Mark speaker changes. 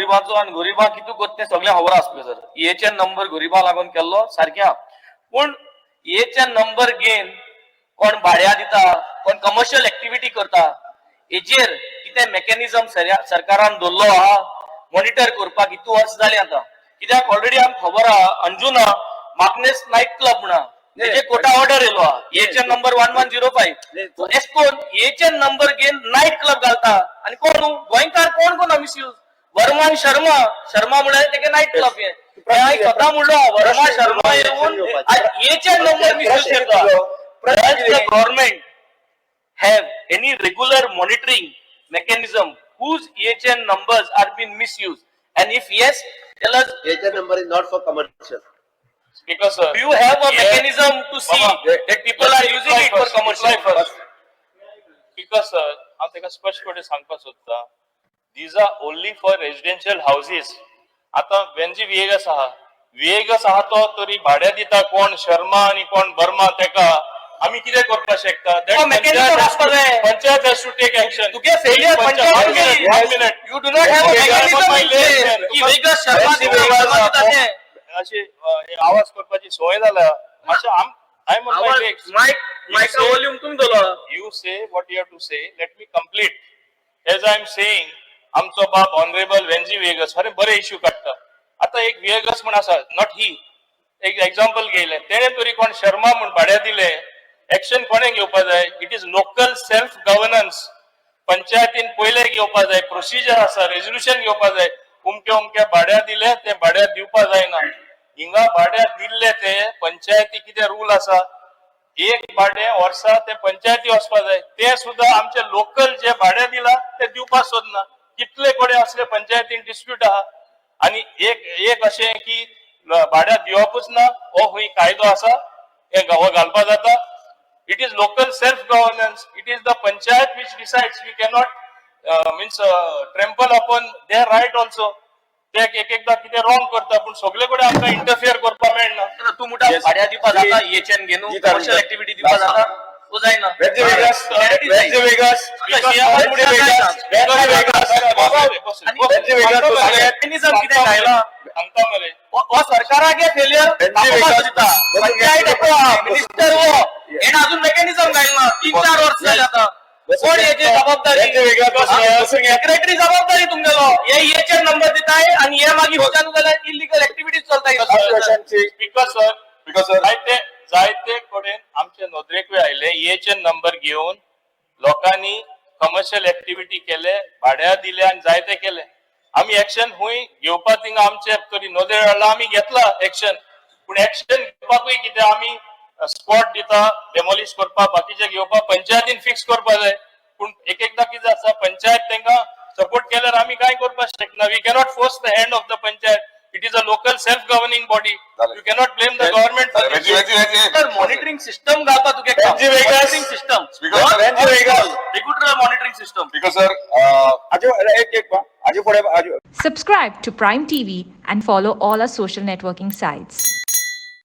Speaker 1: गोरिबाचो आणि गोरिबा कितू कोत्ते सगळे खबर आसले सर एचे नंबर गोरिबा लागून केल्लो सारख्या पण एचे नंबर घेन कोण भाड्या दिता कोण कमर्शियल एक्टिविटी करता हेजेर कितें मेकॅनिझम सरकारान दवरलो आहा मॉनिटर करपाक इतू वर्स जाली आता कित्याक ऑलरेडी आमकां खबर आहा अंजुना मार्कनेस नाईट क्लब म्हणा तेजे कोटा ऑर्डर येलो आहा एचे नंबर 1105 एसकोन एचे नंबर घेन नाईट क्लब घालता आणि कोण गोंयकार कोण कोण मिसयूज वर्मा शर्मा म्हळ्यार तेगे नाईट क्लब हे स्वतः म्हणलो वर्मा शर्मा येऊन एचे नंबर मिसयूज करता does the government have any regular monitoring mechanism whose EHN numbers are being misused? And if yes, tell us.
Speaker 2: EHN number is not for commercial.
Speaker 1: Because do you have a mechanism to see that people are using it for commercial?
Speaker 3: Because हांव तेका स्पष्टपणे सांगपाक सोदता these are only for residential houses. आता वेंजी विएगस आहा तो तरी भाड्या दिता कोण शर्मा आणि कोण बर्मा तेका आम्ही कितें करपाक शकता panchayat has to take action.
Speaker 1: तुगे failure panchayat 1 minute you do not have a mechanism की वेगस शर्मा दिता
Speaker 3: अशी आवाज करपाची सवय जाला मातशें I am on my legs.
Speaker 1: Mic volume तुम्ही दलो
Speaker 3: You say what you have to say. Let me complete. As I am saying, आमचो बाप ऑनरेबल वेंजी वेगस अरे बरे इश्यू काडटा आता एक वेगस म्हण आसा नॉट ही एक एक्झाम्पल घेयलें तेणे तरी कोण शर्मा म्हण भाड्या दिले एक्शन कोणे घेवपा जाय it is local self governance पंचायतीन पयले घेवपा जाय प्रोसिजर आसा रेझोल्युशन घेवपा जाय उमक्या भाड्या दिले ते भाड्या दिवपा जायना हिंगा भाड्या दिल्ले ते पंचायती कितें रूल आसा एक भाडे वर्सा ते पंचायती वचपा जाय ते सुद्धा आमचे लोकल जे भाड्या दिला ते दिवपा सोदना कितले कोडे असले पंचायतीन डिस्प्यूट आहा आणि एक अशें की भाड्या दिवपूच ना हो हुई कायदो आसा हे घालपा जाता it is local self governance it is the panchayat which decides we cannot means trample upon their right also ते एकदा कितें रॉंग करता पण सगळे कडेन आमकां इंटरफियर करपा मेळना
Speaker 1: तू मुठा भाड्या दिवपा जाता एचएन घेनू कमर्शियल एक्टिविटी दिवपा जाता तो जायना
Speaker 2: वेंजी वेगस
Speaker 1: मेकॅनिझम कितें घायला
Speaker 3: सांगता मरे
Speaker 1: हो सरकारागे फेलियर पंचायत मिनिस्टर हो हेणें अजून मेकॅनिझम घायना 3-4 वर्ष जाली आता कोण याची जबाबदारी सेक्रेटरी जबाबदारी तुमगेलो हे एचएन नंबर दिताय आणि हे मागीर चालू जाल्यार इल्लीगल एक्टिविटीज चलताय
Speaker 3: बिकॉज जायते कडेन आमचे नोंदणीकूय आयले एचएन नंबर घेवन लोकांनी कमर्शियल एक्टिविटी केले भाड्या दिले आणि जायते केले आम्ही एक्शन हुंय घेवपा थिंगा आमचे तरी नोंदणी हाडला आम्ही घेतला एक्शन पूण एक्शन घेवपाकूय कितें आमी स्पॉट दिता डेमोलिश करपाक बाकीचे घेवपा पंचायतीन फिक्स करपा जाय पूण एकदा कितें आसा पंचायत तांकां सपोर्ट केल्यार आमी काय करपाक शकना we cannot force the hand of the panchayat it is a local self governing body you cannot blame the government for
Speaker 1: this monitoring system घालपा तुगे monitoring system recruiter monitoring system
Speaker 2: because sir
Speaker 4: Subscribe to Prime TV and follow all our social networking sites.